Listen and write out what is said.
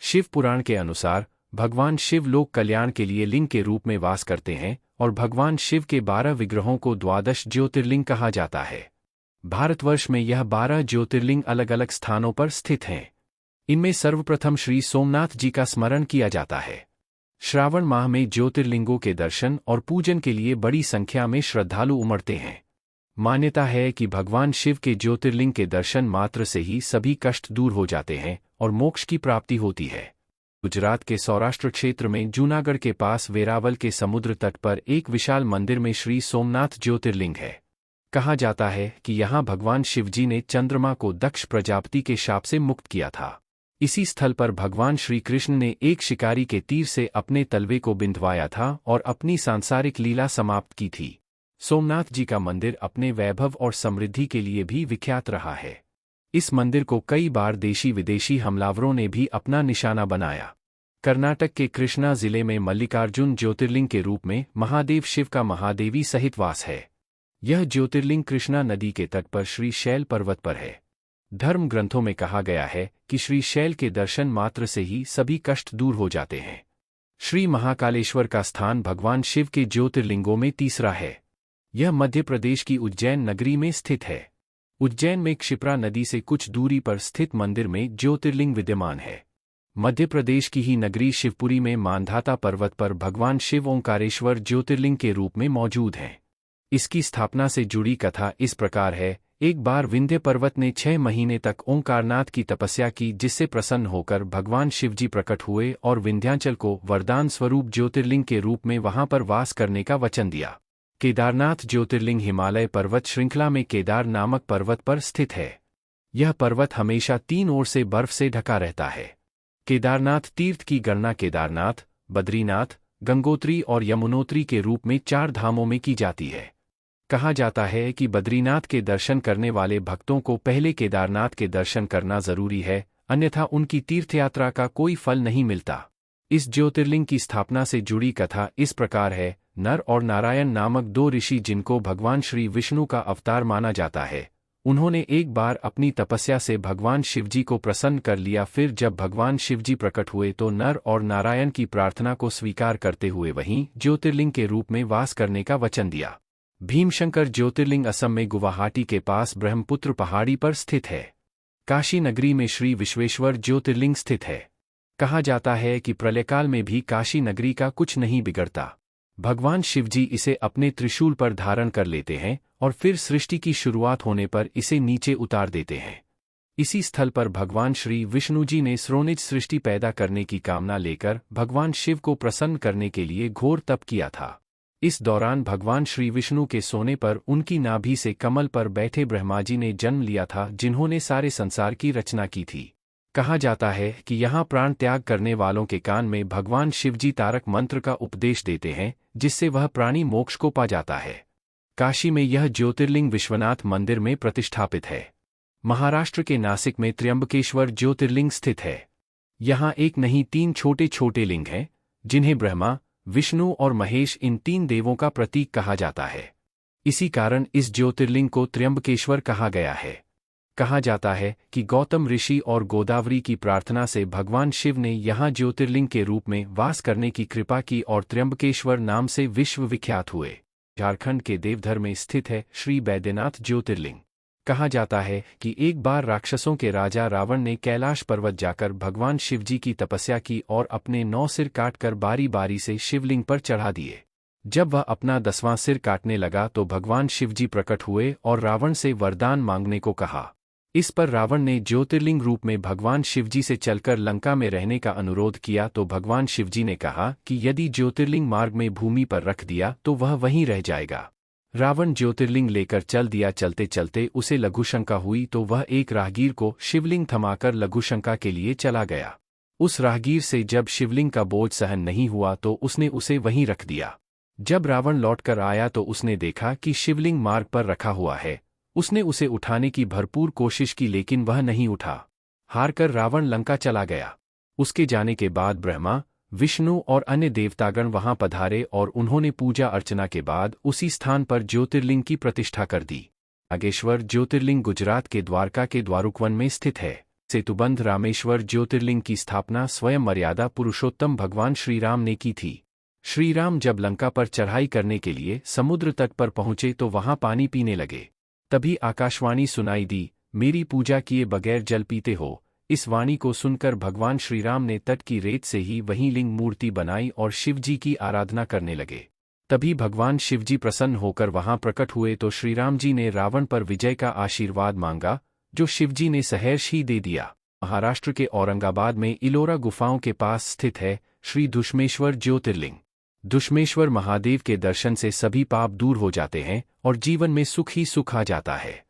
शिव पुराण के अनुसार भगवान शिव लोक कल्याण के लिए लिंग के रूप में वास करते हैं और भगवान शिव के 12 विग्रहों को द्वादश ज्योतिर्लिंग कहा जाता है। भारतवर्ष में यह 12 ज्योतिर्लिंग अलग अलग स्थानों पर स्थित हैं। इनमें सर्वप्रथम श्री सोमनाथ जी का स्मरण किया जाता है। श्रावण माह में ज्योतिर्लिंगों के दर्शन और पूजन के लिए बड़ी संख्या में श्रद्धालु उमड़ते हैं। मान्यता है कि भगवान शिव के ज्योतिर्लिंग के दर्शन मात्र से ही सभी कष्ट दूर हो जाते हैं और मोक्ष की प्राप्ति होती है। गुजरात के सौराष्ट्र क्षेत्र में जूनागढ़ के पास वेरावल के समुद्र तट पर एक विशाल मंदिर में श्री सोमनाथ ज्योतिर्लिंग है। कहा जाता है कि यहाँ भगवान शिवजी ने चंद्रमा को दक्ष प्रजापति के शाप से मुक्त किया था। इसी स्थल पर भगवान श्री कृष्ण ने एक शिकारी के तीर से अपने तलवे को बिंधवाया था और अपनी सांसारिक लीला समाप्त की थी। सोमनाथ जी का मंदिर अपने वैभव और समृद्धि के लिए भी विख्यात रहा है। इस मंदिर को कई बार देशी विदेशी हमलावरों ने भी अपना निशाना बनाया। कर्नाटक के कृष्णा जिले में मल्लिकार्जुन ज्योतिर्लिंग के रूप में महादेव शिव का महादेवी सहित वास है। यह ज्योतिर्लिंग कृष्णा नदी के तट पर श्री शैल पर्वत पर है। धर्म ग्रंथों में कहा गया है कि श्री शैल के दर्शन मात्र से ही सभी कष्ट दूर हो जाते हैं। श्री महाकालेश्वर का स्थान भगवान शिव के ज्योतिर्लिंगों में तीसरा है। यह मध्य प्रदेश की उज्जैन नगरी में स्थित है। उज्जैन में क्षिप्रा नदी से कुछ दूरी पर स्थित मंदिर में ज्योतिर्लिंग विद्यमान है। मध्य प्रदेश की ही नगरी शिवपुरी में मांधाता पर्वत पर भगवान शिव ओंकारेश्वर ज्योतिर्लिंग के रूप में मौजूद हैं। इसकी स्थापना से जुड़ी कथा इस प्रकार है। एक बार विंध्य पर्वत ने 6 महीने तक ओंकारनाथ की तपस्या की, जिससे प्रसन्न होकर भगवान शिवजी प्रकट हुए और विंध्याचल को वरदान स्वरूप ज्योतिर्लिंग के रूप में वहां पर वास करने का वचन दिया। केदारनाथ ज्योतिर्लिंग हिमालय पर्वत श्रृंखला में केदार नामक पर्वत पर स्थित है। यह पर्वत हमेशा 3 ओर से बर्फ से ढका रहता है। केदारनाथ तीर्थ की गणना केदारनाथ, बद्रीनाथ, गंगोत्री और यमुनोत्री के रूप में 4 धामों में की जाती है। कहा जाता है कि बद्रीनाथ के दर्शन करने वाले भक्तों को पहले केदारनाथ के दर्शन करना जरूरी है, अन्यथा उनकी तीर्थयात्रा का कोई फल नहीं मिलता। इस ज्योतिर्लिंग की स्थापना से जुड़ी कथा इस प्रकार है। नर और नारायण नामक 2 ऋषि, जिनको भगवान श्री विष्णु का अवतार माना जाता है, उन्होंने एक बार अपनी तपस्या से भगवान शिवजी को प्रसन्न कर लिया। फिर जब भगवान शिवजी प्रकट हुए तो नर और नारायण की प्रार्थना को स्वीकार करते हुए वहीं ज्योतिर्लिंग के रूप में वास करने का वचन दिया। भीमशंकर ज्योतिर्लिंग असम में गुवाहाटी के पास ब्रह्मपुत्र पहाड़ी पर स्थित है। काशी नगरी में श्री विश्वेश्वर ज्योतिर्लिंग स्थित है। कहा जाता है कि प्रलयकाल में भी काशी नगरी का कुछ नहीं बिगड़ता। भगवान शिवजी इसे अपने त्रिशूल पर धारण कर लेते हैं और फिर सृष्टि की शुरुआत होने पर इसे नीचे उतार देते हैं। इसी स्थल पर भगवान श्री विष्णु जी ने स्रोनिज सृष्टि पैदा करने की कामना लेकर भगवान शिव को प्रसन्न करने के लिए घोर तप किया था। इस दौरान भगवान श्री विष्णु के सोने पर उनकी नाभि से कमल पर बैठे ब्रह्मा जी ने जन्म लिया था, जिन्होंने सारे संसार की रचना की थी। कहा जाता है कि यहाँ प्राण त्याग करने वालों के कान में भगवान शिवजी तारक मंत्र का उपदेश देते हैं, जिससे वह प्राणी मोक्ष को पा जाता है। काशी में यह ज्योतिर्लिंग विश्वनाथ मंदिर में प्रतिष्ठापित है। महाराष्ट्र के नासिक में त्र्यंबकेश्वर ज्योतिर्लिंग स्थित है। यहाँ एक नहीं 3 छोटे छोटे लिंग हैं, जिन्हें ब्रह्मा, विष्णु और महेश इन 3 देवों का प्रतीक कहा जाता है। इसी कारण इस ज्योतिर्लिंग को त्र्यंबकेश्वर कहा गया है। कहा जाता है कि गौतम ऋषि और गोदावरी की प्रार्थना से भगवान शिव ने यहाँ ज्योतिर्लिंग के रूप में वास करने की कृपा की और त्र्यंबकेश्वर नाम से विश्व विख्यात हुए। झारखंड के देवधर में स्थित है श्री बैद्यनाथ ज्योतिर्लिंग। कहा जाता है कि एक बार राक्षसों के राजा रावण ने कैलाश पर्वत जाकर भगवान शिवजी की तपस्या की और अपने 9 सिर काटकर बारी बारी से शिवलिंग पर चढ़ा दिए। जब वह अपना 10वां सिर काटने लगा तो भगवान शिवजी प्रकट हुए और रावण से वरदान मांगने को कहा। इस पर रावण ने ज्योतिर्लिंग रूप में भगवान शिवजी से चलकर लंका में रहने का अनुरोध किया तो भगवान शिवजी ने कहा कि यदि ज्योतिर्लिंग मार्ग में भूमि पर रख दिया तो वह वहीं रह जाएगा। रावण ज्योतिर्लिंग लेकर चल दिया। चलते चलते उसे लघुशंका हुई तो वह एक राहगीर को शिवलिंग थमाकर लघुशंका के लिए चला गया। उस राहगीर से जब शिवलिंग का बोझ सहन नहीं हुआ तो उसने उसे वहीं रख दिया। जब रावण लौटकर आया तो उसने देखा कि शिवलिंग मार्ग पर रखा हुआ है। उसने उसे उठाने की भरपूर कोशिश की लेकिन वह नहीं उठा। हारकर रावण लंका चला गया। उसके जाने के बाद ब्रह्मा, विष्णु और अन्य देवतागण वहां पधारे और उन्होंने पूजा अर्चना के बाद उसी स्थान पर ज्योतिर्लिंग की प्रतिष्ठा कर दी। नागेश्वर ज्योतिर्लिंग गुजरात के द्वारका के द्वारुकवन में स्थित है। सेतुबंध रामेश्वर ज्योतिर्लिंग की स्थापना स्वयं मर्यादा पुरुषोत्तम भगवान श्री राम ने की थी। श्री राम जब लंका पर चढ़ाई करने के लिए समुद्र तट पर पहुंचे तो वहां पानी पीने लगे। तभी आकाशवाणी सुनाई दी, मेरी पूजा किए बगैर जल पीते हो। इस वाणी को सुनकर भगवान श्री राम ने तट की रेत से ही वहीं लिंग मूर्ति बनाई और शिवजी की आराधना करने लगे। तभी भगवान शिवजी प्रसन्न होकर वहां प्रकट हुए तो श्रीराम जी ने रावण पर विजय का आशीर्वाद मांगा, जो शिवजी ने सहर्ष ही दे दिया। महाराष्ट्र के औरंगाबाद में इलोरा गुफाओं के पास स्थित है श्री दुष्मेश्वर ज्योतिर्लिंग। दुष्मेश्वर महादेव के दर्शन से सभी पाप दूर हो जाते हैं और जीवन में सुख ही सुख आ जाता है।